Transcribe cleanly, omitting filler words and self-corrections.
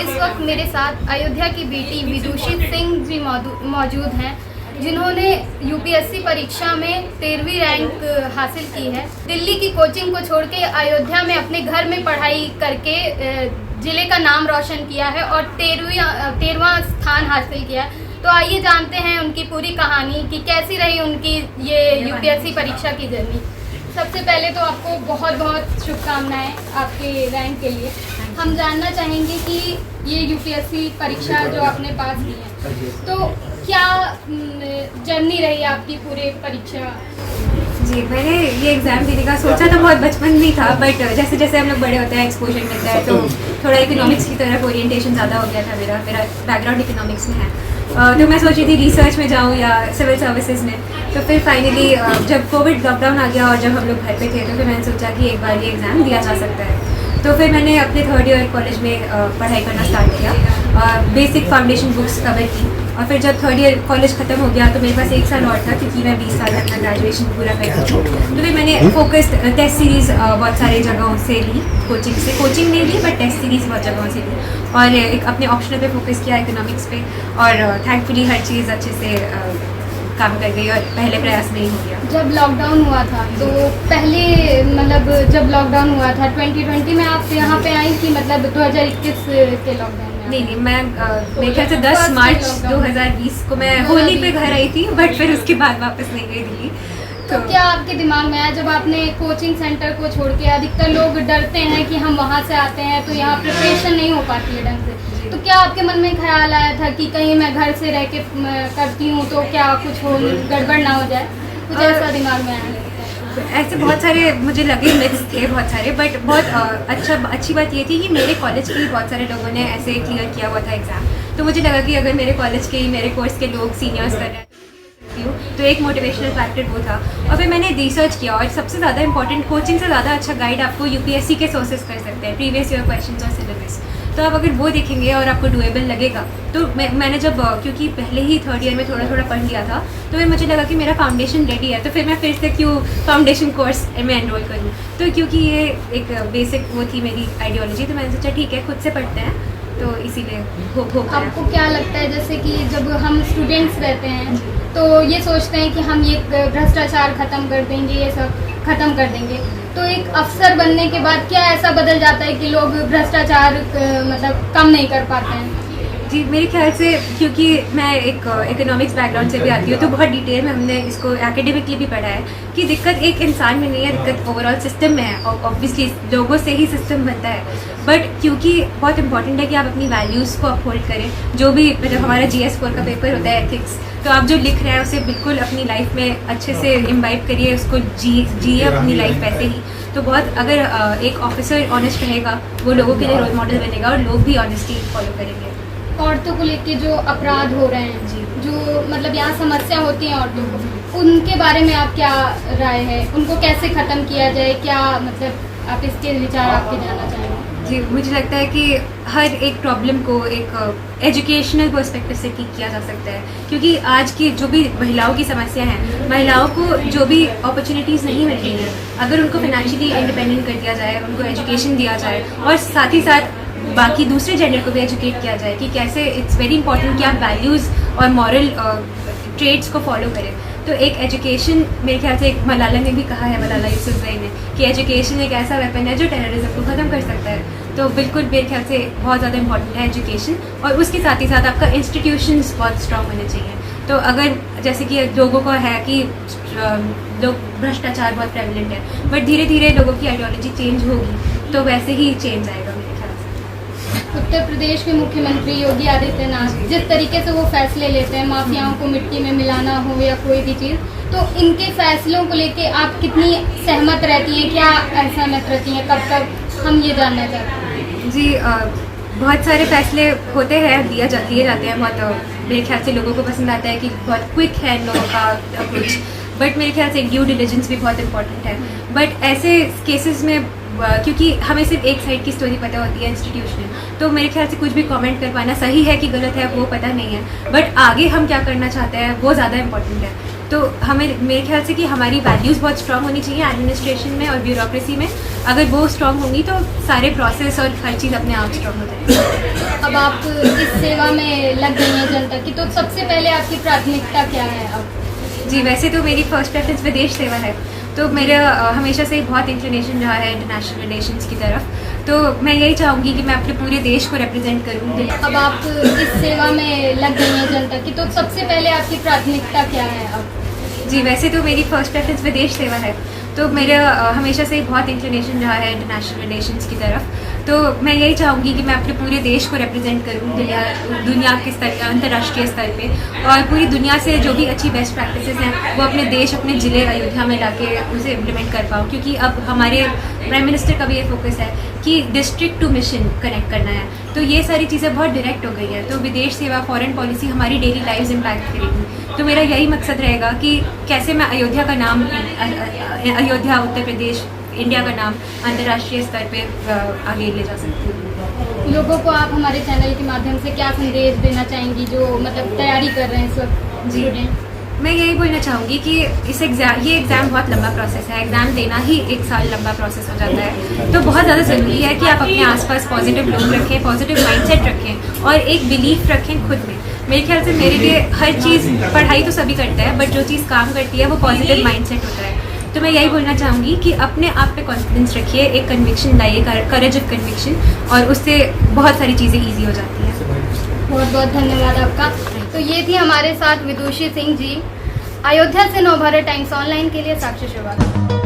इस वक्त मेरे साथ अयोध्या की बेटी विदुषी सिंह जी मौजूद हैं, जिन्होंने यूपीएससी परीक्षा में 13वीं रैंक हासिल की है। दिल्ली की कोचिंग को छोड़ के अयोध्या में अपने घर में पढ़ाई करके ज़िले का नाम रोशन किया है और 13वां स्थान हासिल किया है। तो आइए जानते हैं उनकी पूरी कहानी कि कैसी रही उनकी ये यूपीएससी परीक्षा की जर्नी। सबसे पहले तो आपको बहुत बहुत शुभकामनाएं आपके रैंक के लिए। हम जानना चाहेंगे कि ये यूपीएससी परीक्षा जो आपने पास की है, तो क्या जर्नी रही आपकी पूरे परीक्षा? जी, मैंने ये एग्ज़ाम देने का सोचा था बहुत बचपन में था, बट जैसे जैसे हम लोग बड़े होते हैं एक्सपोजर मिलता है तो थोड़ा इकोनॉमिक्स की तरफ ओरिएंटेशन ज़्यादा हो गया था। मेरा बैकग्राउंड इकोनॉमिक्स में है, तो मैं सोची थी रिसर्च में जाऊँ या सिविल सर्विसेज में। तो फिर फाइनली जब कोविड लॉकडाउन आ गया और जब हम लोग घर पे थे तो फिर मैंने सोचा कि एक बार ये एग्ज़ाम दिया जा सकता है। तो फिर मैंने अपने 3rd ईयर कॉलेज में पढ़ाई करना स्टार्ट किया, बेसिक फाउंडेशन बुक्स कवर की। और फिर जब 3rd ईयर कॉलेज ख़त्म हो गया तो मेरे पास 1 साल और था, क्योंकि मैं 20 साल अपना ग्रेजुएशन पूरा कर चुकी हूँ। तो फिर मैंने फोकस्ड टेस्ट सीरीज़ बहुत सारे जगहों से ली, कोचिंग नहीं ली बट टेस्ट सीरीज़ बहुत जगहों से ली, और एक अपने ऑप्शनल पे फोकस किया इकोनॉमिक्स पे। और थैंकफुली हर चीज़ अच्छे से काम कर गई और पहले प्रयास में ही हो गया। जब लॉकडाउन हुआ था तो पहले जब लॉकडाउन हुआ था 2020 में आप यहाँ पे आई कि 2021 के लॉकडाउन में? नहीं, मैं मेरे ख्याल से 10 मार्च 2020 को मैं होली पे घर आई थी, बट फिर उसके बाद वापस नहीं गई दिल्ली। तो क्या आपके दिमाग में आया जब आपने कोचिंग सेंटर को छोड़ के? अधिकतर लोग डरते हैं कि हम वहाँ से आते हैं तो यहाँ प्रिपरेशन नहीं हो पाती है ढंग से। तो क्या आपके मन में ख्याल आया था कि कहीं मैं घर से रह के करती हूँ तो क्या कुछ हो गड़बड़ ना हो जाए? कुछ ऐसा दिमाग में आया? ऐसे बहुत सारे मुझे लगे मिक्स थे बहुत सारे, बट बहुत अच्छी बात ये थी कि मेरे कॉलेज के ही बहुत सारे लोगों ने ऐसे क्लियर किया हुआ था एग्ज़ाम। तो मुझे लगा कि अगर मेरे कॉलेज के ही मेरे कोर्स के लोग सीनियर्स कर रहे हैं तो एक मोटिवेशनल फैक्टर वो था। और फिर मैंने रिसर्च किया, और सबसे ज़्यादा इंपॉर्टेंट, कोचिंग से ज़्यादा अच्छा गाइड आपको यूपीएससी के सोर्सेज कर सकते हैं, प्रीवियस ईयर क्वेश्चंस और सिलेबस। तो आप अगर वो देखेंगे और आपको डुएबल लगेगा तो मैंने जब क्योंकि पहले ही 3rd ईयर में थोड़ा थोड़ा पढ़ लिया था, तो फिर मुझे लगा कि मेरा फाउंडेशन रेडी है, तो फिर मैं फिर से क्यों फाउंडेशन कोर्स में एनरोल करूँ। तो क्योंकि ये एक बेसिक वो थी मेरी आइडियोलॉजी, तो मैंने सोचा ठीक है खुद से पढ़ते हैं, तो इसीलिए आपको क्या लगता है, जैसे कि जब हम स्टूडेंट्स रहते हैं तो ये सोचते हैं कि हम ये भ्रष्टाचार ख़त्म कर देंगे, ये सब ख़त्म कर देंगे, तो एक अफसर बनने के बाद क्या ऐसा बदल जाता है कि लोग भ्रष्टाचार कम नहीं कर पाते हैं? जी, मेरे ख्याल से क्योंकि मैं एक इकोनॉमिक्स बैकग्राउंड से भी आती हूँ, तो बहुत डिटेल में हमने इसको एकेडमिकली भी पढ़ा है कि दिक्कत एक इंसान में नहीं है, दिक्कत ओवरऑल सिस्टम में है। और ऑब्वियसली लोगों से ही सिस्टम बनता है, बट क्योंकि बहुत इंपॉर्टेंट है कि आप अपनी वैल्यूज़ को अपहोल्ड करें। जो भी हमारा GS 4 का पेपर होता है एथिक्स, तो आप जो लिख रहे हैं उसे बिल्कुल अपनी लाइफ में अच्छे से इम्बाइब करिए, उसको जिए अपनी लाइफ वैसे ही। तो बहुत अगर एक ऑफिसर ऑनेस्ट रहेगा वो लोगों के लिए रोल मॉडल बनेगा और लोग भी ऑनेस्टी फॉलो करेंगे। औरतों को लेके जो अपराध हो रहे हैं जी, जो यहाँ समस्या होती है औरतों को, उनके बारे में आप क्या राय है? उनको कैसे ख़त्म किया जाए? क्या आप इसके विचार आपके जानना चाहेंगे? जी, मुझे लगता है कि हर एक प्रॉब्लम को एक एजुकेशनल पर्सपेक्टिव से ठीक किया जा सकता है, क्योंकि आज की जो भी महिलाओं की समस्या है, महिलाओं को जो भी अपॉर्चुनिटीज़ नहीं मिल रही हैं, अगर उनको फाइनेंशियली इंडिपेंडेंट कर दिया जाए, उनको एजुकेशन दिया जाए और साथ ही साथ बाकी दूसरे जेंडर को भी एजुकेट किया जाए कि कैसे इट्स वेरी इंपॉर्टेंट कि आप वैल्यूज़ और मॉरल ट्रेड्स को फॉलो करें। तो एक एजुकेशन, मेरे ख्याल से एक मलाला ने भी कहा है, मलाला यूसुफज़ई ने, कि एजुकेशन एक ऐसा वेपन है जो टेररिज्म को ख़त्म कर सकता है। तो बिल्कुल मेरे ख्याल से बहुत ज़्यादा इंपॉर्टेंट है एजुकेशन, और उसके साथ ही साथ आपका इंस्टीट्यूशंस बहुत स्ट्रॉन्ग होने चाहिए। तो अगर जैसे कि लोगों को है कि लोग भ्रष्टाचार बहुत प्रेवलेंट है, बट धीरे धीरे लोगों की आइडियोलॉजी चेंज होगी तो वैसे ही चेंज आएगा मेरे ख्याल से। उत्तर प्रदेश के मुख्यमंत्री योगी आदित्यनाथ जिस तरीके से वो फैसले लेते हैं, माफियाओं को मिट्टी में मिलाना हो या कोई भी चीज़, तो इनके फैसलों को लेके आप कितनी सहमत रहती हैं? क्या असहमत रहती हैं? कब तक हम ये जानना चाहते हैं? जी, बहुत सारे फैसले होते हैं, दिए जाते हैं बहुत, मेरे ख्याल से लोगों को पसंद आता है कि बहुत क्विक है इन लोगों का अप्रोच, बट मेरे ख्याल से ड्यू डिलिजेंस भी बहुत इंपॉर्टेंट है। बट ऐसे केसेस में क्योंकि हमें सिर्फ एक साइड की स्टोरी पता होती है इंस्टीट्यूशनल, तो मेरे ख्याल से कुछ भी कमेंट कर पाना सही है कि गलत है वो पता नहीं है, बट आगे हम क्या करना चाहते हैं वो ज़्यादा इंपॉर्टेंट है। तो हमें, मेरे ख्याल से कि हमारी वैल्यूज़ बहुत स्ट्रांग होनी चाहिए एडमिनिस्ट्रेशन में और ब्यूरोक्रेसी में, अगर वो स्ट्रांग होंगी तो सारे प्रोसेस और हर चीज़ अपने आप स्ट्रांग हो जाएगी। अब आप इस सेवा में लग गई हैं जनता की, तो सबसे पहले आपकी प्राथमिकता क्या है अब? जी, वैसे तो मेरी फर्स्ट प्रेफरेंस विदेश सेवा है, तो मेरा हमेशा से बहुत इंक्लिनेशन रहा है इंटरनेशनल रिलेशंस की तरफ। तो मैं यही चाहूँगी कि मैं अपने पूरे देश को रिप्रेजेंट करूँ। अब आप इस सेवा में लग गई हैं जनता की, तो सबसे पहले आपकी प्राथमिकता क्या है अब? जी, वैसे तो मेरी फर्स्ट प्रेफरेंस विदेश सेवा है, तो मेरा हमेशा से बहुत इंक्लिनेशन रहा है इंटरनेशनल रिलेशंस की तरफ। तो मैं यही चाहूँगी कि मैं अपने पूरे देश को रिप्रेजेंट करूँ दुनिया के स्तर, अंतर्राष्ट्रीय स्तर पे, और पूरी दुनिया से जो भी अच्छी बेस्ट प्रैक्टिसेस हैं वो अपने देश, अपने ज़िले अयोध्या में लाके उसे इम्प्लीमेंट कर पाऊँ। क्योंकि अब हमारे प्राइम मिनिस्टर का भी ये फोकस है कि डिस्ट्रिक्ट टू मिशन कनेक्ट करना है, तो ये सारी चीज़ें बहुत डायरेक्ट हो गई है। तो विदेश सेवा, फॉरेन पॉलिसी हमारी डेली लाइव्स इम्पैक्ट करेगी। तो मेरा यही मकसद रहेगा कि कैसे मैं अयोध्या का नाम, अयोध्या उत्तर प्रदेश, इंडिया का नाम अंतर्राष्ट्रीय स्तर पे आगे ले जा सकती हूँ। लोगों को आप हमारे चैनल के माध्यम से क्या संदेश देना चाहेंगी जो मतलब तैयारी कर रहे हैं इस वक्त जी, मैं यही बोलना चाहूँगी कि ये एग्ज़ाम बहुत लंबा प्रोसेस है। एग्ज़ाम देना ही 1 साल लंबा प्रोसेस हो जाता है, तो बहुत ज़्यादा ज़रूरी है कि आप अपने आसपास पॉजिटिव लोग रखें, पॉजिटिव माइंडसेट रखें और एक बिलीफ रखें खुद में। मेरे ख्याल से मेरे लिए हर चीज़, पढ़ाई तो सभी करता है, बट जो चीज़ काम करती है वो पॉजिटिव माइंडसेट होता है। तो मैं यही बोलना चाहूँगी कि अपने आप पे कॉन्फिडेंस रखिए, एक कन्विक्शन लाइए, करेज ऑफ कन्विक्शन, और उससे बहुत सारी चीज़ें ईजी हो जाती हैं। बहुत बहुत धन्यवाद आपका। तो ये थी हमारे साथ विदुषी सिंह जी। अयोध्या से नवभारत टाइम्स ऑनलाइन के लिए साक्षी श्रीवास्तव।